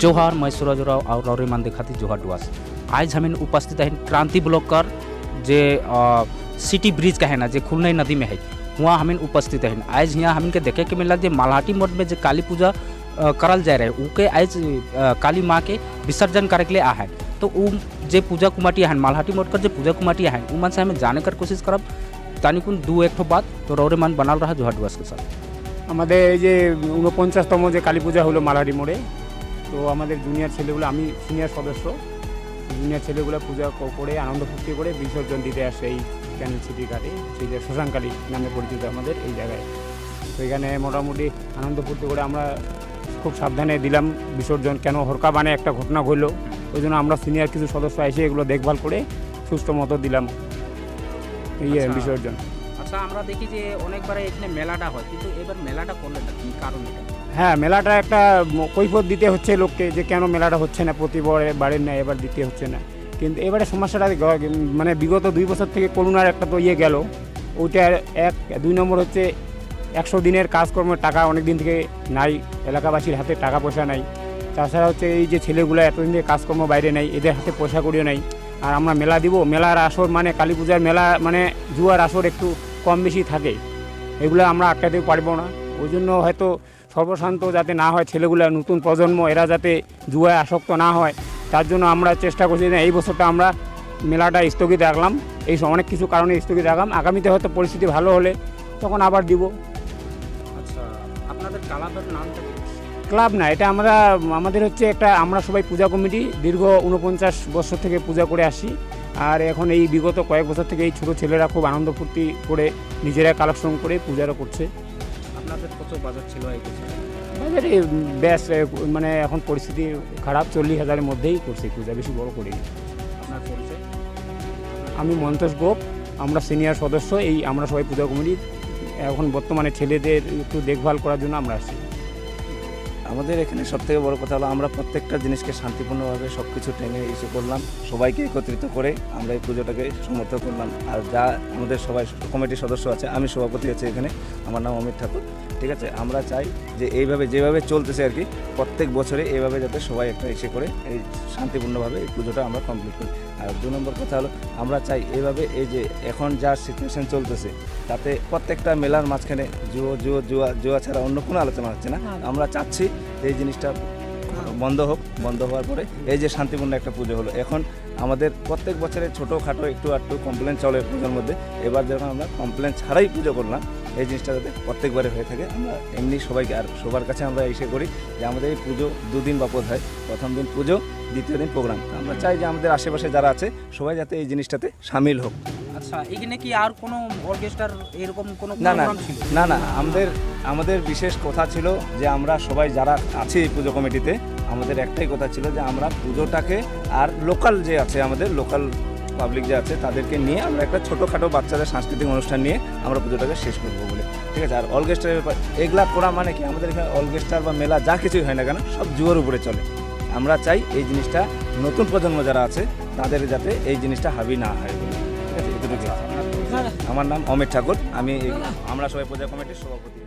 जोहार मैं सूरज राव और रौरीमान दिखाती जोहार डुआस। आज हम उपस्थित हैं क्रांति ब्लॉक का जे सिटी ब्रिज का है ना, जे खुलनई नदी में है, वहाँ हम उपस्थित हैं। आज यहाँ हमके देखे के मिला जे मालहाटी मोड़ में जो काली पूजा करल जा रहे उके आज काली माँ के विसर्जन करे के लिए आ है। तो वो जे पूजा कुमाटी है मालहाटी मोड़ कर जो पूजा कुमाटी है उमन से हमें जाने कर कोशिश करब तानिकुन दू एक बात तो रौरीमान बनाल रहा जोहार डुआस के साथ। আমাদের এই যে 49তম যে কালী পূজা হলো মালহাটি মোড়ে, তো আমাদের জুনিয়র ছেলেগুলো, আমি সিনিয়র সদস্য, জুনিয়র ছেলেগুলো পূজা করে আনন্দ ফুর্তি করে বিসর্জন দিতে আসে এই ক্যানেল সিটি ঘাটে, সেই যে শ্মশানকালী নামে পরিচিত আমাদের এই জায়গায়। তো এখানে মোটামুটি আনন্দ ফুর্তি করে আমরা খুব সাবধানে দিলাম বিসর্জন। কেন হরকা বানে একটা ঘটনা ঘটলো, ওই জন্য আমরা সিনিয়র কিছু সদস্য এসে এগুলো দেখভাল করে সুস্থ মতো দিলাম এই বিসর্জন। আচ্ছা, আমরা দেখি যে অনেকবার এখানে মেলাটা হয়, কিন্তু এবার মেলাটা করলে না, কি কারণ এটা? হ্যাঁ, মেলাটা একটা কৈফিয়ত দিতে হচ্ছে লোককে যে কেন মেলাটা হচ্ছে না, প্রতিবারের না এবার দিতে হচ্ছে না। কিন্তু এবারে সমস্যাটা মানে বিগত 2 বছর থেকে করোনার একটা তো গেল, ওইটার 2 নম্বর হচ্ছে 100 দিনের কাজকর্মের টাকা অনেক দিন থেকে নাই, এলাকাবাসীর হাতে টাকা পয়সা নাই। তাছাড়া হচ্ছে এই যে ছেলেগুলো এতদিন থেকে কাজকর্ম বাইরে নেই, এদের হাতে পয়সা করিও নাই। আর আমরা মেলা দিব, মেলার আসর মানে কালী পূজার মেলা মানে জুয়ার আসর একটু কম বেশি থাকে, এগুলো আমরা আটকাতে পারবো না। ওই জন্য হয়তো সর্বশান্ত যাতে না হয়, ছেলেগুলো নতুন প্রজন্ম এরা যাতে জুয়ায় আসক্ত না হয়, তার জন্য আমরা চেষ্টা করছি যে এই বছরটা আমরা মেলাটা স্থগিত রাখলাম। এই অনেক কিছু কারণে স্থগিত রাখলাম, আগামীতে হয়তো পরিস্থিতি ভালো হলে তখন আবার দিব। আচ্ছা, আপনাদের ক্লাবের নামটা কি? ক্লাব না, এটা আমাদের হচ্ছে একটা, আমরা সবাই পূজা কমিটি দীর্ঘ 49 বছর থেকে পূজা করে আসি। আর এখন এই বিগত কয়েক বছর থেকে এই ছোটো ছেলেরা খুব আনন্দ ফুর্তি করে নিজেরা কালেকশন করে পূজারও করছে। আপনাদের কত বাজার ছিল এই বছর? বাজারে বেশ মানে এখন পরিস্থিতি খারাপ, 40,000-এর মধ্যেই করছি পূজা, বেশি বড় করিনি। আপনার পরিচয়? আমি মন্তোষ গোপ, আমরা সিনিয়র সদস্য, এই আমরা সবাই পূজা কমিটি। এখন বর্তমানে ছেলেদের একটু দেখভাল করার জন্য আমরা আসি। আমাদের এখানে সবথেকে বড় কথা হলো আমরা প্রত্যেকটা জিনিসকে শান্তিপূর্ণভাবে সব কিছু টেনে ইস্যু করলাম, সবাইকে একত্রিত করে আমরা এই পুজোটাকে সমর্থন করলাম। আর যা আমাদের সবাই কমিটির সদস্য আছে, আমি সভাপতি আছি এখানে, আমার নাম অমিত ঠাকুর। ঠিক আছে, আমরা চাই যে এইভাবে যেভাবে চলতেছে আর কি, প্রত্যেক বছরে এইভাবে যাতে সবাই একটা এসে করে এই শান্তিপূর্ণভাবে এই পুজোটা আমরা কমপ্লিট করি। আর 2 নম্বর কথা হলো আমরা চাই এইভাবে এই যে এখন যা সিচুয়েশান চলতেছে তাতে প্রত্যেকটা মেলার মাঝখানে জুয়া ছাড়া অন্য কোনো আলোচনা হচ্ছে না। আমরা চাচ্ছি এই জিনিসটা বন্ধ হোক, বন্ধ হওয়ার পরে এই যে শান্তিপূর্ণ একটা পুজো হলো, এখন আমাদের প্রত্যেক বছরে ছোটোখাটো একটু কমপ্লেন চলে পুজোর মধ্যে, এবার যখন আমরা কমপ্লেন ছাড়াই পুজো করলাম, এই জিনিসটা যাতে প্রত্যেকবারে হয়ে থাকে। আমরা এমনি সবাইকে আর সবার কাছে আমরা এসে করি যে আমাদের এই পুজো 2 দিন বাপদ হয়, প্রথম দিন পুজো, দ্বিতীয় দিন প্রোগ্রাম। আমরা চাই যে আমাদের আশেপাশে যারা আছে সবাই যাতে এই জিনিসটাতে সামিল হোক। আচ্ছা, এখানে কি আর কোনো অর্কেস্ট্রার এরকম কোনো না প্রোগ্রাম ছিল? না, আমাদের বিশেষ কথা ছিল যে আমরা সবাই যারা আছি এই পুজো কমিটিতে, আমাদের একটাই কথা ছিল যে আমরা পুজোটাকে আর লোকাল যে আছে, আমাদের লোকাল পাবলিক যে আছে তাদেরকে নিয়ে আমরা একটা ছোটোখাটো বাচ্চাদের সাংস্কৃতিক অনুষ্ঠান নিয়ে আমরা পুজোটাকে শেষ করবো বলে। ঠিক আছে, আর অর্কেস্ট্রার ব্যাপার এগুলা করা মানে কি, আমাদের এখানে অর্কেস্ট্রার বা মেলা যা কিছুই হয় না কেন সব জুয়ার উপরে চলে। আমরা চাই এই জিনিসটা নতুন প্রজন্ম যারা আছে তাদের যাতে এই জিনিসটা হাবি না হয় বলে। ঠিক আছে, এতটুকু। আমার নাম অমিত ঠাকুর, আমরা সবাই পূজা কমিটির সভাপতি।